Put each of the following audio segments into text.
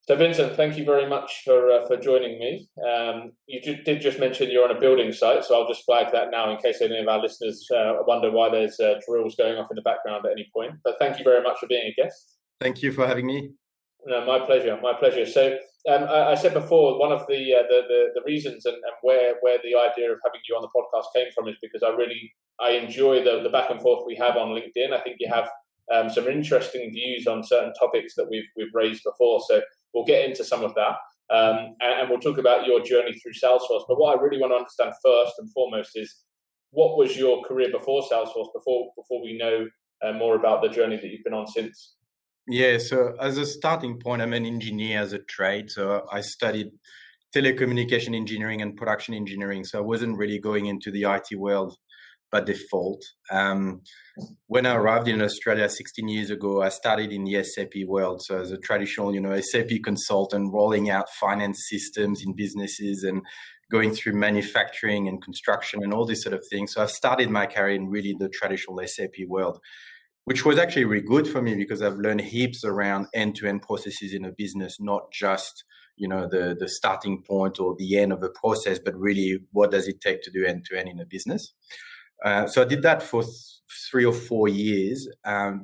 So, Vincent, thank you very much for joining me. You did just mention you're on a building site, so I'll just flag that now in case any of our listeners wonder why there's drills going off in the background at any point. But thank you very much for being a guest. Thank you for having me. No, my pleasure. My pleasure. So, I said before, one of the reasons and where the idea of having you on the podcast came from is because I enjoy the back and forth we have on LinkedIn. I think you have some interesting views on certain topics that we've raised before. So we'll get into some of that, and we'll talk about your journey through Salesforce. But what I really want to understand first and foremost is what was your career before Salesforce, before we know more about the journey that you've been on since. Yeah, so as a starting point, I'm an engineer as a trade. So I studied telecommunication engineering and production engineering. So I wasn't really going into the IT world by default. When I arrived in Australia 16 years ago, I started in the SAP world. So as a traditional, SAP consultant, rolling out finance systems in businesses and going through manufacturing and construction and all this sort of thing. So I started my career in really the traditional SAP world, which was actually really good for me because I've learned heaps around end-to-end processes in a business, not just the starting point or the end of the process, but really what does it take to do end-to-end in a business. So I did that for 3 or 4 years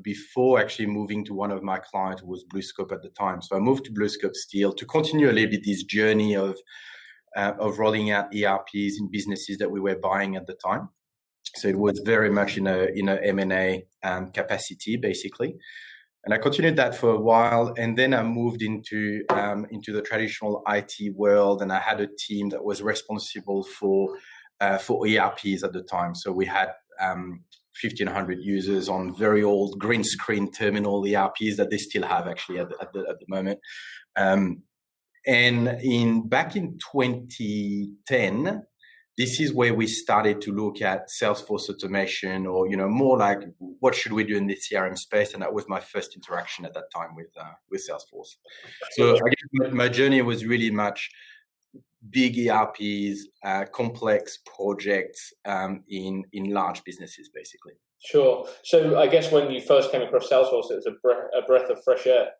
before actually moving to one of my clients, who was BlueScope at the time. So I moved to BlueScope Steel to continue a little bit this journey of rolling out ERPs in businesses that we were buying at the time. So it was very much in a M&A capacity, basically. And I continued that for a while, and then I moved into the traditional IT world, and I had a team that was responsible for ERPs at the time. So we had 1,500 users on very old green screen terminal ERPs that they still have actually at the moment. And back in 2010, this is where we started to look at Salesforce automation, or more like what should we do in the CRM space, and that was my first interaction at that time with Salesforce. So I guess my journey was really much big ERPs, complex projects in large businesses, basically. Sure. So I guess when you first came across Salesforce, it was a breath of fresh air.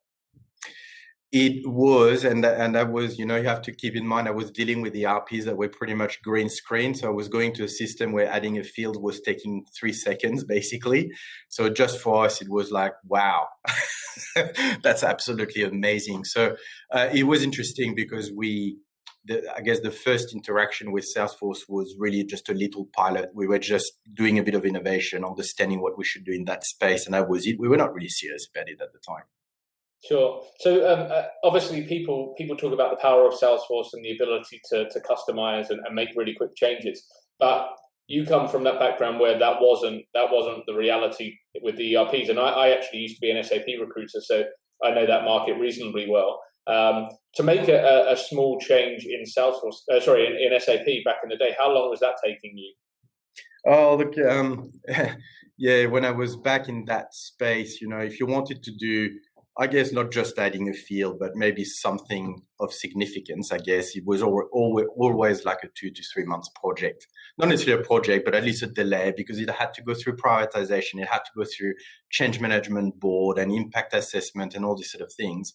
It was, and that was, you have to keep in mind, I was dealing with the ERPs that were pretty much green screen. So I was going to a system where adding a field was taking 3 seconds, basically. So just for us, it was like, wow, that's absolutely amazing. So it was interesting because I guess the first interaction with Salesforce was really just a little pilot. We were just doing a bit of innovation, understanding what we should do in that space. And that was it. We were not really serious about it at the time. Sure. So obviously people talk about the power of Salesforce and the ability to customize and make really quick changes. But you come from that background where that wasn't the reality with the ERPs. And I actually used to be an SAP recruiter, so I know that market reasonably well. To make a small change in Salesforce, in SAP back in the day, how long was that taking you? Oh, look, yeah, when I was back in that space, if you wanted to do, I guess, not just adding a field, but maybe something of significance, I guess it was always like a 2 to 3 months project. Not necessarily a project, but at least a delay, because it had to go through prioritization. It had to go through change management board and impact assessment and all these sort of things.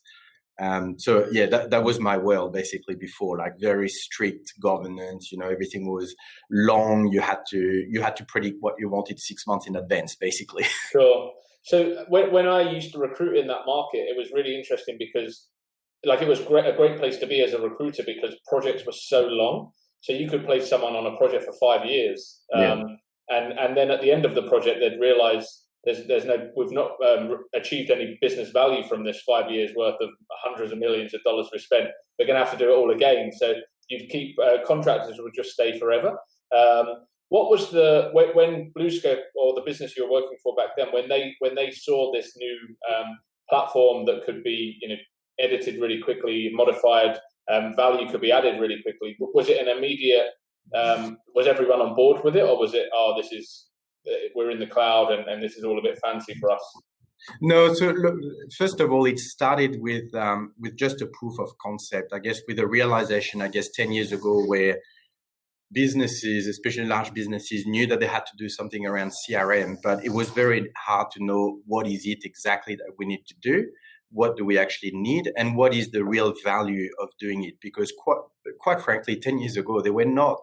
So yeah, that was my world basically before, like very strict governance, everything was long. You had to predict what you wanted 6 months in advance, basically. Sure. So when I used to recruit in that market, it was really interesting because it was a great place to be as a recruiter because projects were so long. So you could place someone on a project for 5 years. And then at the end of the project, they'd realize we've not achieved any business value from this 5 years worth of hundreds of millions of dollars we spent. We're going to have to do it all again. So you'd keep contractors would just stay forever. What was when BlueScope or the business you were working for back then, when they saw this new platform that could be edited really quickly, modified, value could be added really quickly? Was it an immediate? Was everyone on board with it, or was it we're in the cloud and this is all a bit fancy for us? No, so look, first of all, it started with just a proof of concept, I guess, with a realization, 10 years ago, where businesses, especially large businesses, knew that they had to do something around CRM, but it was very hard to know what is it exactly that we need to do. what do we actually need and what is the real value of doing it. Because quite frankly, 10 years ago, there were not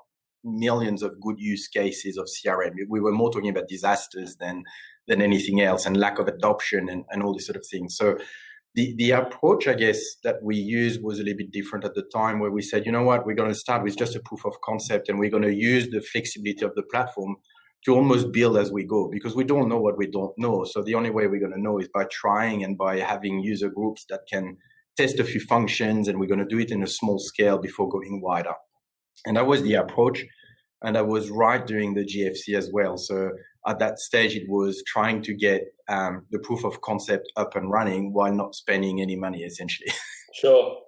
millions of good use cases of CRM. We were more talking about disasters than anything else, and lack of adoption and all these sort of things. So the approach, I guess, that we used was a little bit different at the time, where we said, you know what, we're going to start with just a proof of concept, and we're going to use the flexibility of the platform to almost build as we go, because we don't know what we don't know. So the only way we're going to know is by trying and by having user groups that can test a few functions, and we're going to do it in a small scale before going wider. And that was the approach. And I was right during the GFC as well. So at that stage, it was trying to get the proof of concept up and running while not spending any money, essentially. Sure.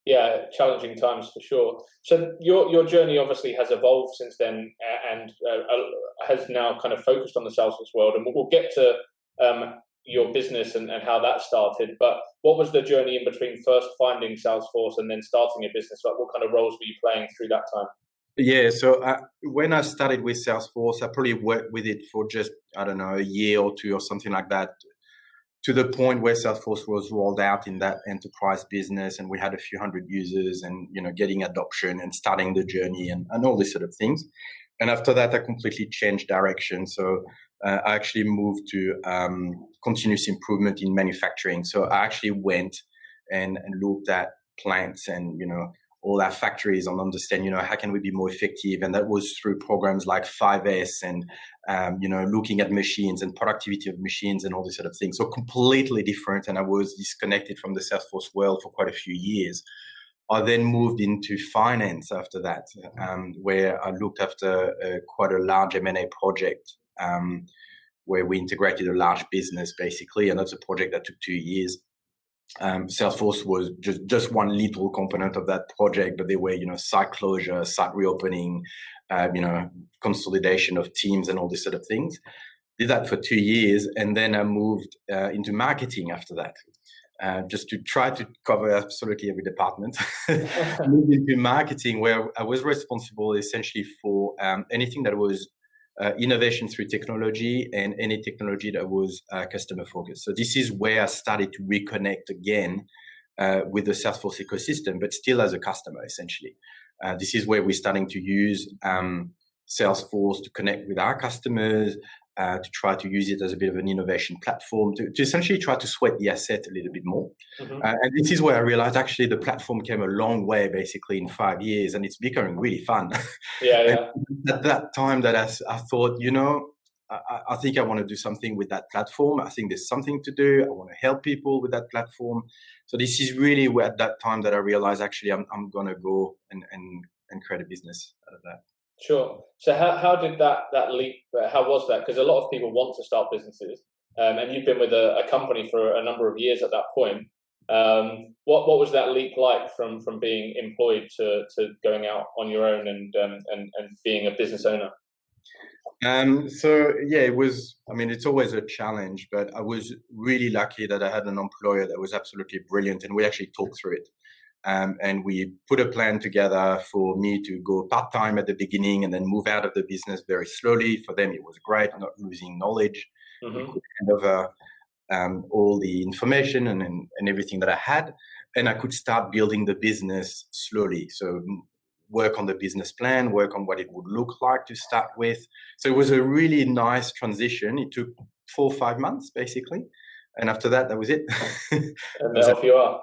Yeah, challenging times for sure. So your journey obviously has evolved since then, and has now kind of focused on the Salesforce world. And we'll get to your business and how that started. But what was the journey in between first finding Salesforce and then starting a business? Like, what kind of roles were you playing through that time? Yeah, so when I started with Salesforce, I probably worked with it for just, I don't know, a year or two or something like that, to the point where Salesforce was rolled out in that enterprise business, and we had a few hundred users, and getting adoption and starting the journey and all these sort of things. And after that, I completely changed direction. So I actually moved to continuous improvement in manufacturing. So I actually went and looked at plants and all our factories, and understand, how can we be more effective? And that was through programs like 5S and, looking at machines and productivity of machines and all these sort of things. So completely different. And I was disconnected from the Salesforce world for quite a few years. I then moved into finance after that, where I looked after quite a large M&A project, where we integrated a large business, basically. And that's a project that took 2 years. Salesforce was just one little component of that project, but there were, site closure, site reopening, consolidation of teams and all these sort of things. Did that for 2 years. And then I moved into marketing after that, just to try to cover absolutely every department. Moved into marketing, where I was responsible essentially for anything that was innovation through technology and any technology that was customer focused. So this is where I started to reconnect again with the Salesforce ecosystem, but still as a customer, essentially. This is where we're starting to use Salesforce to connect with our customers, to try to use it as a bit of an innovation platform, to essentially try to sweat the asset a little bit more. Mm-hmm. And this is where I realized actually the platform came a long way, basically in 5 years, and it's becoming really fun. Yeah. At that time that I thought, I think I want to do something with that platform. I think there's something to do. I want to help people with that platform. So this is really where at that time that I realized actually I'm going to go and create a business out of that. Sure. So how did that leap, how was that? Because a lot of people want to start businesses, and you've been with a company for a number of years at that point. What was that leap like from being employed to going out on your own and being a business owner? So yeah, it was, it's always a challenge, but I was really lucky that I had an employer that was absolutely brilliant, and we actually talked through it. And we put a plan together for me to go part-time at the beginning and then move out of the business very slowly. For them, it was great, not losing knowledge. Mm-hmm. We could hand over all the information and everything that I had, and I could start building the business slowly. So work on the business plan, work on what it would look like to start with. So it was a really nice transition. It took 4 or 5 months, basically. And after that was it. And off you are.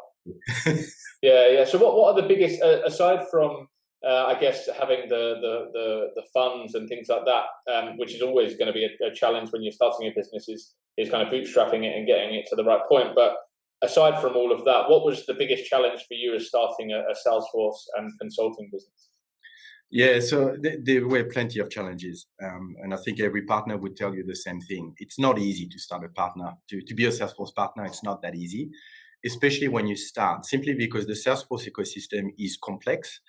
Yeah. So what are the biggest, aside from I guess having the funds and things like that, which is always going to be a challenge when you're starting a business, is kind of bootstrapping it and getting it to the right point. But aside from all of that, what was the biggest challenge for you as starting a Salesforce and consulting business? Yeah, so there were plenty of challenges, and I think every partner would tell you the same thing. It's not easy to start a partner, to be a Salesforce partner. It's not that easy, especially when you start, simply because the Salesforce ecosystem is complex.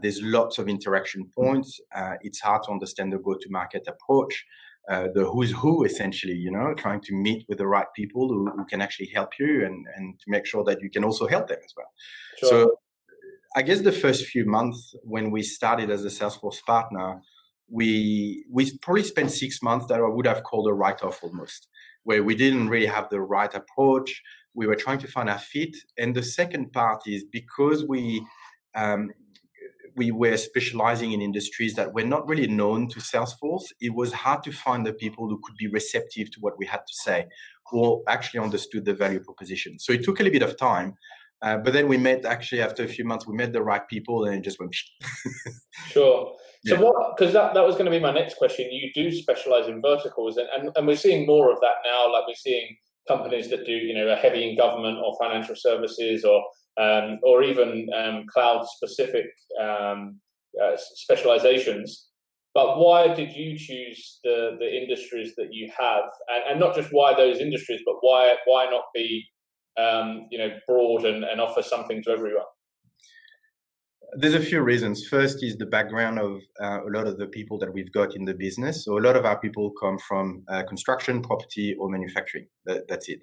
There's lots of interaction points. It's hard to understand the go-to-market approach, the who's who, essentially, trying to meet with the right people who can actually help you and to make sure that you can also help them as well. Sure. So I guess the first few months when we started as a Salesforce partner, we probably spent 6 months that I would have called a write-off almost, where we didn't really have the right approach. we were trying to find our fit. And the second part is because we were specializing in industries that were not really known to Salesforce, it was hard to find the people who could be receptive to what we had to say or actually understood the value proposition. So it took a little bit of time. But then we met, actually, after a few months, we met the right people and it just went. Sure. So Yeah. because that was going to be my next question. You do specialize in verticals, and we're seeing more of that now. Like we're seeing companies that do, are heavy in government or financial services or even cloud specific specializations. But why did you choose the industries that you have, and not just why those industries, but why not be broad and offer something to everyone? There's a few reasons. First is the background of a lot of the people that we've got in the business. So a lot of our people come from construction, property, or manufacturing. That's it.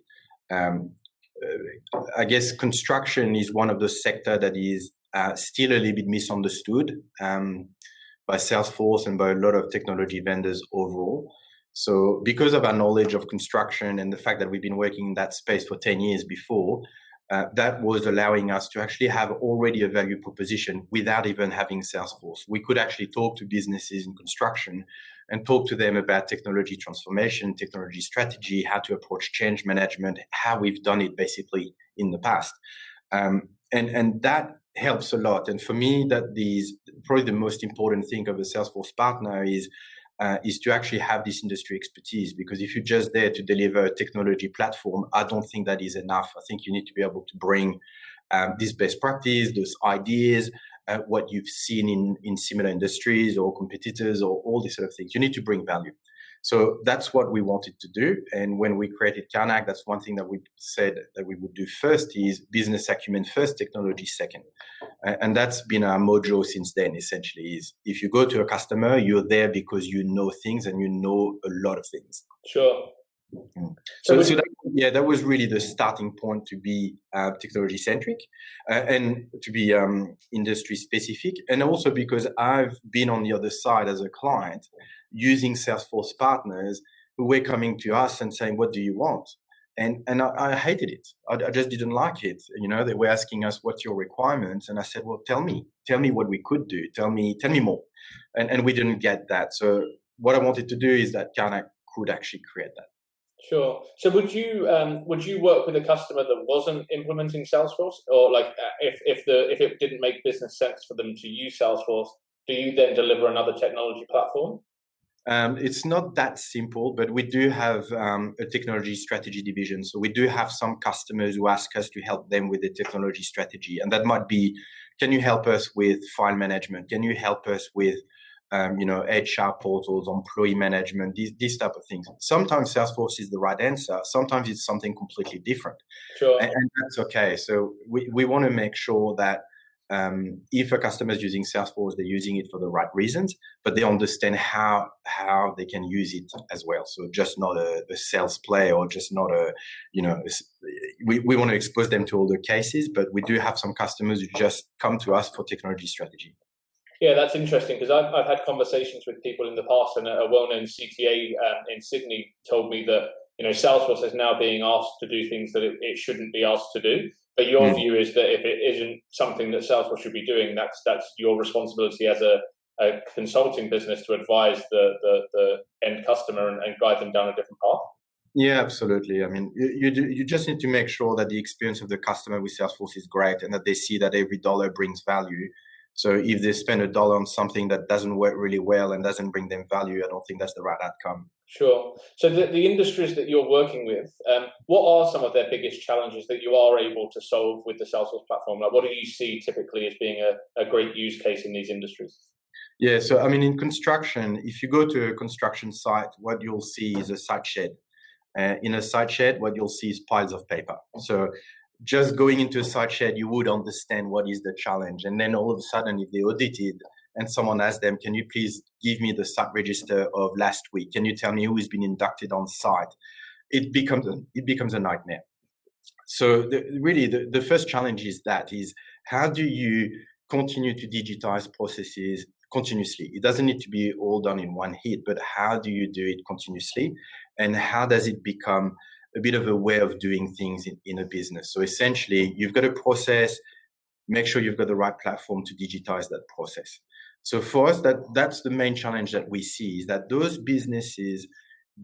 I guess construction is one of the sector that is still a little bit misunderstood by Salesforce and by a lot of technology vendors overall. So because of our knowledge of construction and the fact that we've been working in that space for 10 years before, that was allowing us to actually have already a value proposition without even having Salesforce. We could actually talk to businesses in construction and talk to them about technology transformation, technology strategy, how to approach change management, how we've done it basically in the past. And that helps a lot. And for me, that is probably the most important thing of a Salesforce partner is to actually have this industry expertise, because if you're just there to deliver a technology platform, I don't think that is enough. I think you need to be able to bring this best practice, those ideas, what you've seen in similar industries or competitors or all these sort of things. You need to bring value. So that's what we wanted to do. And when we created Carnac, that's one thing that we said that we would do first is business acumen first, technology second. And that's been our mojo since then, essentially, is if you go to a customer, you're there because you know things and you know a lot of things. Sure. So that was really the starting point to be technology centric and to be industry specific. And also because I've been on the other side as a client using Salesforce partners who were coming to us and saying, what do you want? And I hated it. I just didn't like it. They were asking us, what's your requirements? And I said, well, tell me what we could do. Tell me more. And we didn't get that. So what I wanted to do is that Carnac could actually create that. Sure. So would you work with a customer that wasn't implementing Salesforce, or like if it didn't make business sense for them to use Salesforce, do you then deliver another technology platform? It's not that simple, but we do have a technology strategy division. So we do have some customers who ask us to help them with the technology strategy, and that might be, can you help us with file management? Can you help us with HR portals, employee management, these type of things. Sometimes Salesforce is the right answer. Sometimes it's something completely different. Sure. And that's okay. So we want to make sure that if a customer is using Salesforce, they're using it for the right reasons, but they understand how they can use it as well. So just not a sales play or just not we want to expose them to all the cases, but we do have some customers who just come to us for technology strategy. Yeah, that's interesting, because I've had conversations with people in the past, and a well-known CTA in Sydney told me that Salesforce is now being asked to do things that it shouldn't be asked to do. But your view is that if it isn't something that Salesforce should be doing, that's your responsibility as a consulting business to advise the end customer and guide them down a different path. Yeah, absolutely. I mean, you just need to make sure that the experience of the customer with Salesforce is great and that they see that every dollar brings value. So if they spend $1 on something that doesn't work really well and doesn't bring them value, I don't think that's the right outcome. Sure. So the industries that you're working with, what are some of their biggest challenges that you are able to solve with the Salesforce platform? Like, what do you see typically as being a great use case in these industries? Yeah, so I mean, in construction, if you go to a construction site, what you'll see is a site shed. In a site shed, what you'll see is piles of paper. So just going into a site shed, you would understand what is the challenge. And then all of a sudden, if they audited and someone asked them, can you please give me the site register of last week? Can you tell me who has been inducted on site? It becomes a nightmare. So the first challenge is how do you continue to digitize processes continuously? It doesn't need to be all done in one hit, but how do you do it continuously? And how does it become a bit of a way of doing things in a business. So essentially, you've got a process, make sure you've got the right platform to digitize that process. So for us, that's the main challenge that we see, is that those businesses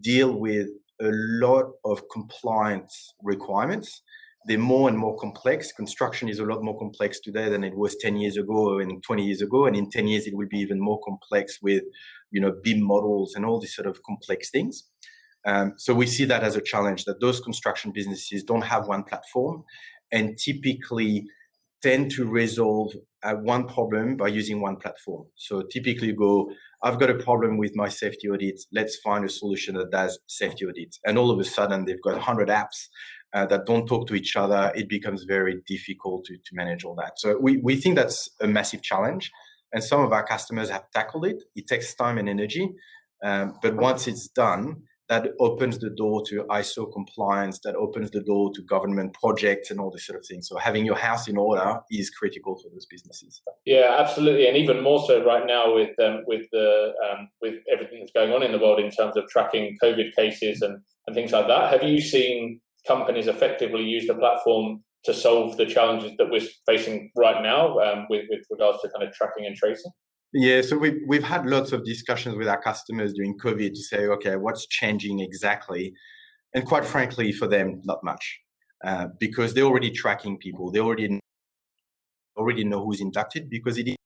deal with a lot of compliance requirements. They're more and more complex. Construction is a lot more complex today than it was 10 years ago and 20 years ago. And in 10 years, it will be even more complex with, BIM models and all these sort of complex things. So we see that as a challenge, that those construction businesses don't have one platform and typically tend to resolve one problem by using one platform. So typically I've got a problem with my safety audit. Let's find a solution that does safety audits. And all of a sudden, they've got 100 apps that don't talk to each other. It becomes very difficult to manage all that. So we think that's a massive challenge. And some of our customers have tackled it. It takes time and energy. But once it's done, that opens the door to ISO compliance, that opens the door to government projects and all this sort of thing. So having your house in order is critical for those businesses. Yeah, absolutely, and even more so right now with everything that's going on in the world in terms of tracking COVID cases and things like that. Have you seen companies effectively use the platform to solve the challenges that we're facing right now with regards to kind of tracking and tracing? Yeah, so we've had lots of discussions with our customers during COVID to say, okay, what's changing exactly? And quite frankly, for them, not much, because they're already tracking people. They already know who's inducted because it is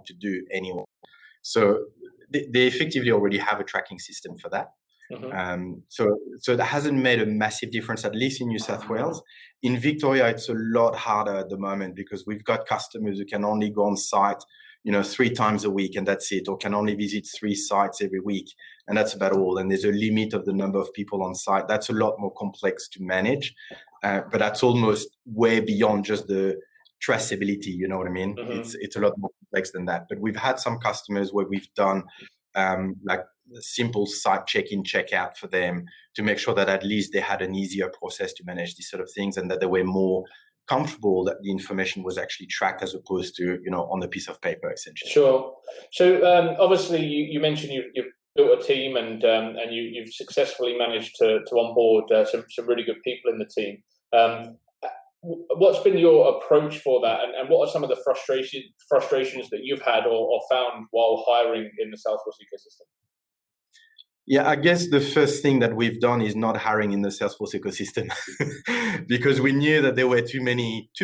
to do anyway. So they effectively already have a tracking system for that. Mm-hmm. So that hasn't made a massive difference, at least in New South Wales. In Victoria, it's a lot harder at the moment because we've got customers who can only go on site 3 times a week and that's it, or can only visit 3 sites every week. And that's about all. And there's a limit of the number of people on site. That's a lot more complex to manage. But that's almost way beyond just the traceability, you know what I mean? Mm-hmm. It's a lot more complex than that. But we've had some customers where we've done like a simple site check-in, check-out for them to make sure that at least they had an easier process to manage these sort of things and that they were more comfortable that the information was actually tracked as opposed to, on a piece of paper, essentially. Sure. So obviously you mentioned you've built a team and you've successfully managed to onboard some really good people in the team. What's been your approach for that, and what are some of the frustrations that you've had or found while hiring in the Salesforce ecosystem? Yeah, I guess the first thing that we've done is not hiring in the Salesforce ecosystem because we knew that there were too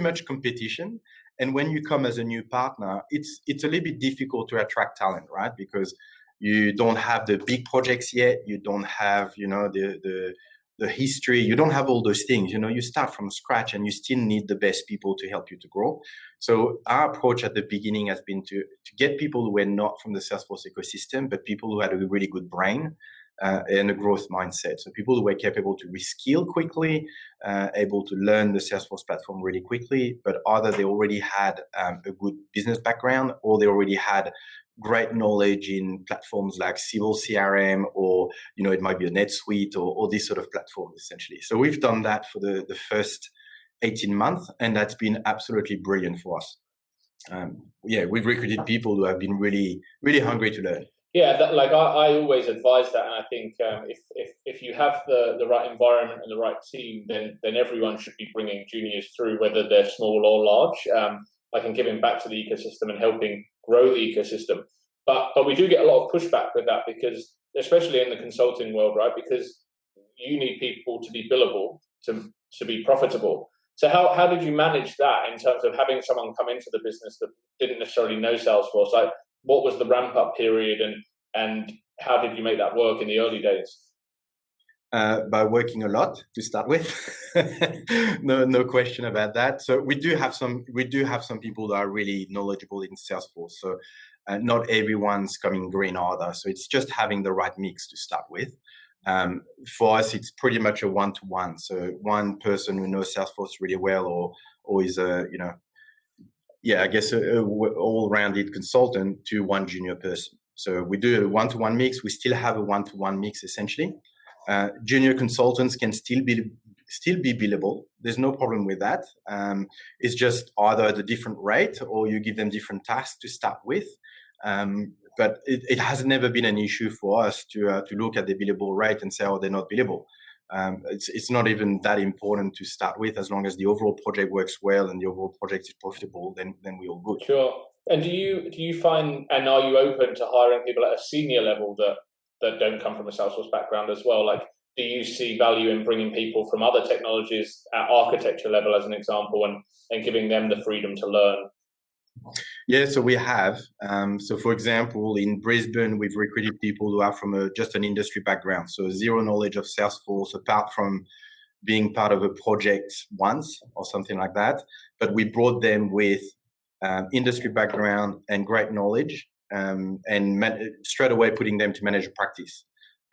much competition. And when you come as a new partner, it's a little bit difficult to attract talent, right? Because you don't have the big projects yet. You don't have, the history. You don't have all those things. You start from scratch and you still need the best people to help you to grow. So our approach at the beginning has been to get people who were not from the Salesforce ecosystem, but people who had a really good brain and a growth mindset. So people who were capable to reskill quickly, able to learn the Salesforce platform really quickly, but either they already had a good business background or they already had great knowledge in platforms like Civil CRM or, it might be a NetSuite or this sort of platform, essentially. So we've done that for the first 18 months, and that's been absolutely brilliant for us. We've recruited people who have been really, really hungry to learn. Yeah, I always advise that, and I think if you have the right environment and the right team, then everyone should be bringing juniors through, whether they're small or large, and giving back to the ecosystem and helping grow the ecosystem. But we do get a lot of pushback with that because, especially in the consulting world, right? Because you need people to be billable to be profitable. So how did you manage that in terms of having someone come into the business that didn't necessarily know Salesforce? Like, what was the ramp up period and how did you make that work in the early days? By working a lot to start with. no question about that. So we do have some people that are really knowledgeable in Salesforce. So not everyone's coming green either. So it's just having the right mix to start with. For us, it's pretty much a one-to-one. So one person who knows Salesforce really well or is a all-rounded consultant to one junior person. So we do a one-to-one mix. We still have a one-to-one mix essentially. Junior consultants can still be billable. There's no problem with that. It's just either at a different rate or you give them different tasks to start with. But it has never been an issue for us to look at the billable rate and say, oh, they're not billable. It's not even that important to start with. As long as the overall project works well and the overall project is profitable, then we're all good. Sure. And do you find, and are you open to hiring people at a senior level that don't come from a Salesforce background as well? Like, do you see value in bringing people from other technologies at architecture level, as an example, and giving them the freedom to learn? Yeah, so we have. So, for example, in Brisbane, we've recruited people who are from just an industry background, so zero knowledge of Salesforce, apart from being part of a project once or something like that. But we brought them with industry background and great knowledge, and straight away putting them to manage a practice.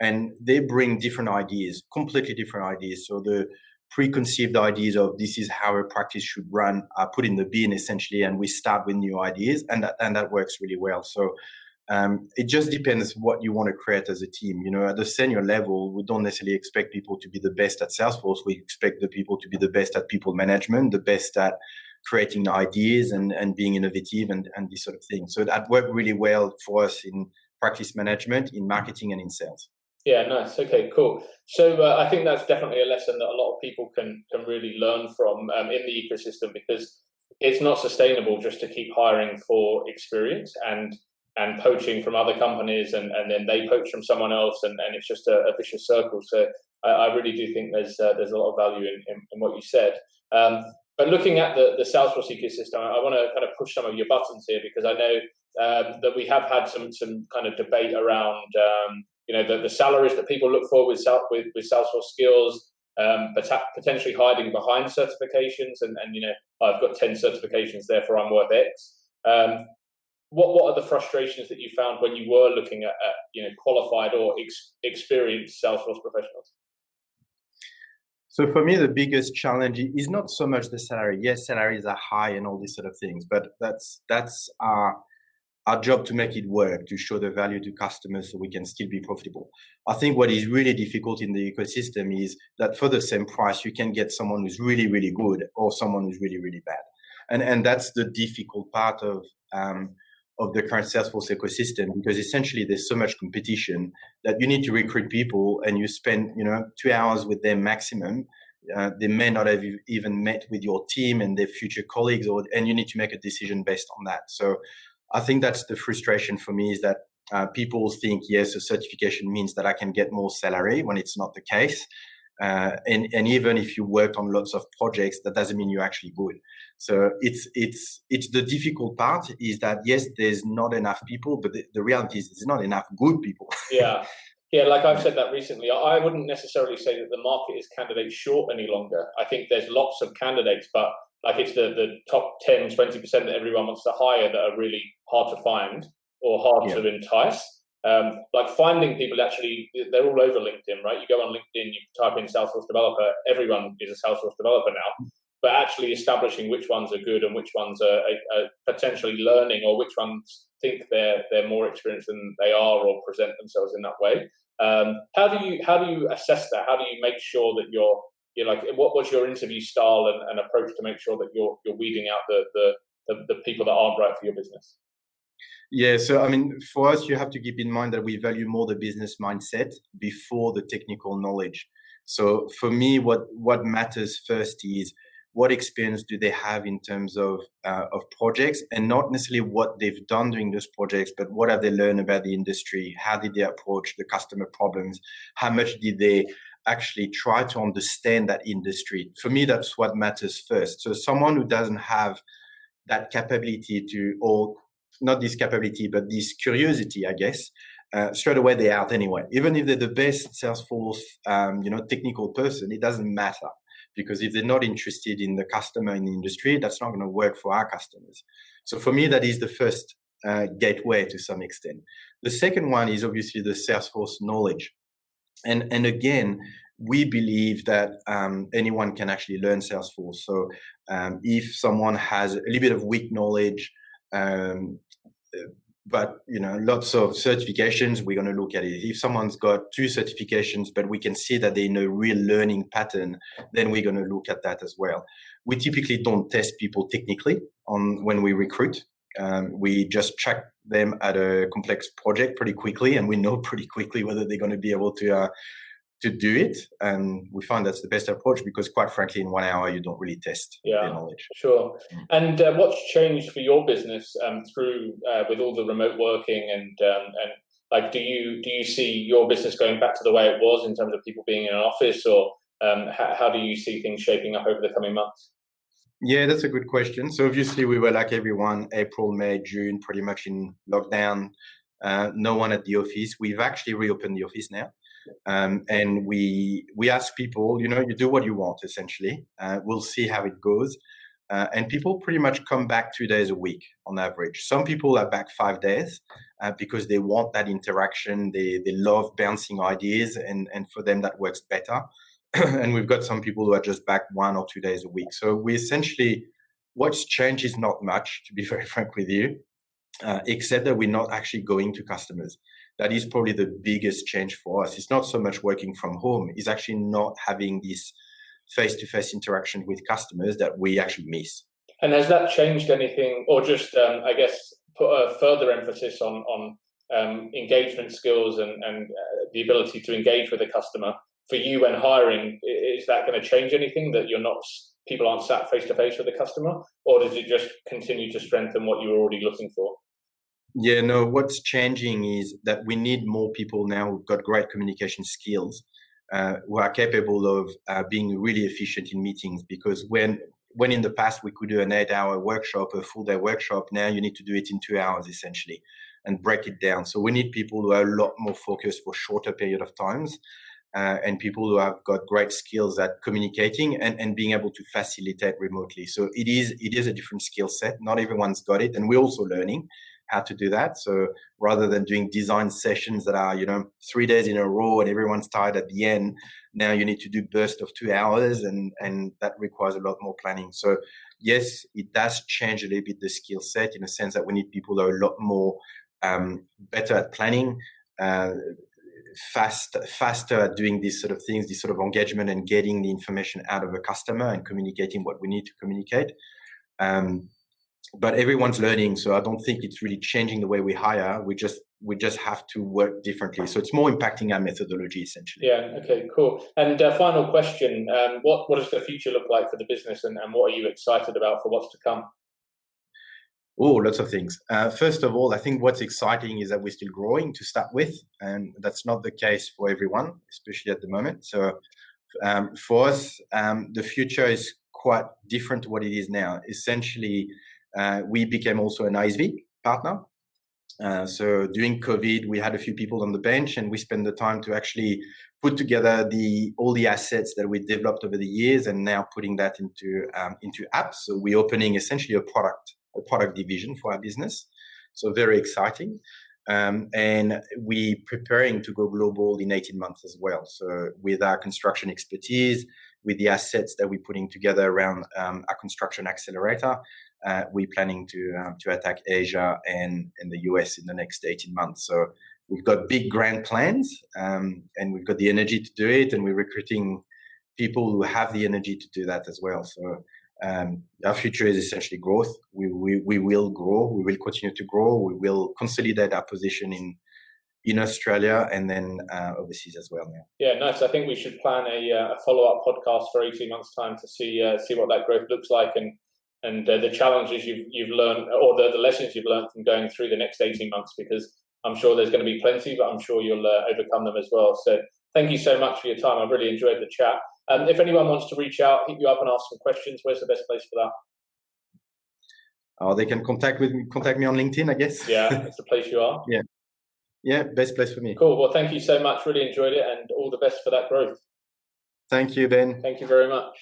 And they bring different ideas, completely different ideas. So the preconceived ideas of this is how a practice should run are put in the bin essentially, and we start with new ideas, and that works really well. So it just depends what you want to create as a team. At the senior level, we don't necessarily expect people to be the best at Salesforce. We expect the people to be the best at people management, the best at creating ideas and being innovative and this sort of thing. So that worked really well for us in practice management, in marketing, and in sales. Yeah, nice. Okay, cool. So I think that's definitely a lesson that a lot of people can really learn from in the ecosystem, because it's not sustainable just to keep hiring for experience and poaching from other companies, and then they poach from someone else, and it's just a vicious circle. So I really do think there's a lot of value in what you said. But looking at the Salesforce ecosystem, I want to kind of push some of your buttons here, because I know that we have had some kind of debate around the salaries that people look for with Salesforce skills, potentially hiding behind certifications, and I've got 10 certifications, therefore I'm worth X. What are the frustrations that you found when you were looking at qualified or experienced Salesforce professionals? So for me, the biggest challenge is not so much the salary. Yes, salaries are high and all these sort of things, but that's our job to make it work, to show the value to customers so we can still be profitable. I think what is really difficult in the ecosystem is that for the same price, you can get someone who's really, really good or someone who's really, really bad. And that's the difficult part of the current Salesforce ecosystem, because essentially there's so much competition that you need to recruit people, and you spend 2 hours with them maximum. They may not have even met with your team and their future colleagues, and you need to make a decision based on that. So I think that's the frustration for me, is that people think, yes, a certification means that I can get more salary, when it's not the case. And even if you worked on lots of projects, that doesn't mean you're actually good. So it's the difficult part, is that yes, there's not enough people, but the reality is there's not enough good people. Yeah, like I've said that recently. I wouldn't necessarily say that the market is candidate short any longer. I think there's lots of candidates, but like it's the top 10, 20% that everyone wants to hire that are really hard to find or hard to entice. Like finding people, actually, they're all over LinkedIn, right? You go on LinkedIn, you type in Salesforce developer, everyone is a Salesforce developer now. But actually establishing which ones are good and which ones are potentially learning, or which ones think they're more experienced than they are, or present themselves in that way. How do you assess that? How do you make sure that you're like, what's your interview style and approach to make sure that you're weeding out the people that aren't right for your business? Yeah, so I mean, for us, you have to keep in mind that we value more the business mindset before the technical knowledge. So for me, what matters first is what experience do they have in terms of projects, and not necessarily what they've done during those projects, but what have they learned about the industry? How did they approach the customer problems? How much did they actually try to understand that industry? For me, that's what matters first. So someone who doesn't have that capability to, or not this capability, but this curiosity, I guess, straight away they're out anyway. Even if they're the best Salesforce, technical person, it doesn't matter, because if they're not interested in the customer, in the industry, that's not going to work for our customers. So for me, that is the first gateway to some extent. The second one is obviously the Salesforce knowledge. And again, we believe that anyone can actually learn Salesforce. So if someone has a little bit of weak knowledge, but lots of certifications, we're going to look at it. If someone's got 2 certifications, but we can see that they're in a real learning pattern, then we're going to look at that as well. We typically don't test people technically when we recruit. We just check them at a complex project pretty quickly, and we know pretty quickly whether they're going to be able to to do it, and we find that's the best approach because, quite frankly, in 1 hour you don't really test their knowledge. Sure. And what's changed for your business through with all the remote working and like, do you see your business going back to the way it was in terms of people being in an office, or how do you see things shaping up over the coming months? Yeah, that's a good question. So obviously we were like everyone, April, May, June, pretty much in lockdown. No one at the office. We've actually reopened the office now. And we ask people, you do what you want, essentially. We'll see how it goes. And people pretty much come back 2 days a week on average. Some people are back 5 days because they want that interaction. They love bouncing ideas, and for them that works better. And we've got some people who are just back 1 or 2 days a week. So we essentially, what's changed is not much, to be very frank with you, except that we're not actually going to customers. That is probably the biggest change for us. It's not so much working from home, it's actually not having this face-to-face interaction with customers that we actually miss. And has that changed anything, or just, I guess, put a further emphasis on engagement skills and the ability to engage with a customer for you when hiring? Is that going to change anything, that people aren't sat face-to-face with the customer, or does it just continue to strengthen what you're already looking for? Yeah, no, what's changing is that we need more people now who've got great communication skills, who are capable of being really efficient in meetings. Because when in the past we could do an 8-hour workshop, a full day workshop, now you need to do it in 2 hours essentially and break it down. So we need people who are a lot more focused for shorter period of times, and people who have got great skills at communicating and being able to facilitate remotely. So it is a different skill set. Not everyone's got it, and we're also learning how to do that. So rather than doing design sessions that are 3 days in a row and everyone's tired at the end, now you need to do bursts of 2 hours, and that requires a lot more planning. So yes, it does change a little bit the skill set, in a sense that we need people who are a lot more better at planning, faster at doing these sort of things, this sort of engagement and getting the information out of a customer and communicating what we need to communicate. But everyone's learning, so I don't think it's really changing the way we hire. We just have to work differently. So it's more impacting our methodology, essentially. Yeah. Okay. Cool. And final question: what does the future look like for the business, and what are you excited about for what's to come? Oh, lots of things. First of all, I think what's exciting is that we're still growing to start with, and that's not the case for everyone, especially at the moment. So for us, the future is quite different to what it is now. Essentially, we became also an ISV partner. So during COVID, we had a few people on the bench, and we spent the time to actually put together all the assets that we developed over the years, and now putting that into apps. So we're opening essentially a product division for our business. So very exciting. And we're preparing to go global in 18 months as well. So with our construction expertise, with the assets that we're putting together around our construction accelerator, we're planning to attack Asia and the US in the next 18 months. So we've got big grand plans, and we've got the energy to do it, and we're recruiting people who have the energy to do that as well. So our future is essentially growth. We will grow. We will continue to grow. We will consolidate our position in Australia and then overseas as well now. Yeah, nice. I think we should plan a follow-up podcast for 18 months' time to see what that growth looks like, and the challenges you've learned, or the lessons you've learned from going through the next 18 months, because I'm sure there's going to be plenty, but I'm sure you'll overcome them as well. So thank you so much for your time. I really enjoyed the chat. If anyone wants to reach out, hit you up and ask some questions, where's the best place for that? Oh, they can contact me on LinkedIn, I guess. Yeah, that's the place you are. Yeah, best place for me. Cool. Well, thank you so much. Really enjoyed it, and all the best for that growth. Thank you, Ben. Thank you very much.